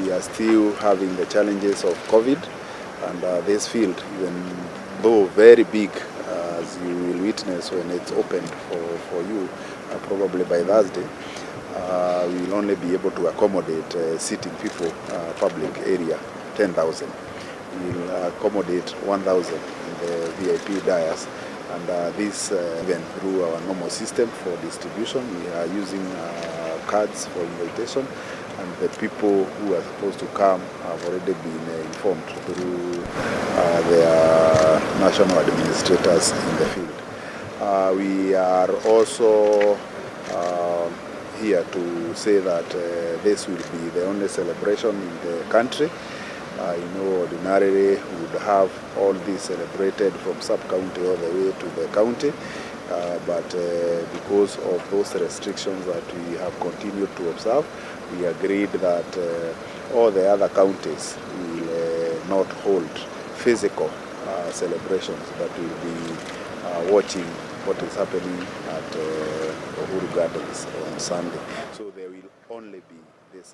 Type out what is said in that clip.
We are still having the challenges of COVID, and this field, even though very big, as you will witness when it's opened for you, probably by Thursday, we will only be able to accommodate seating people, public area, 10,000. We will accommodate 1,000 in the VIP dais, and this even through our normal system for distribution. We are using cards for invitation, and the people who are supposed to come have already been informed through their national administrators in the field. We are also here to say that this will be the only celebration in the country. Ordinarily we would have all this celebrated from sub-county all the way to the county, but because of those restrictions that we have continued to observe, we agreed that all the other counties will not hold physical celebrations, but will be watching what is happening at Uhuru Gardens on Sunday. So there will only be this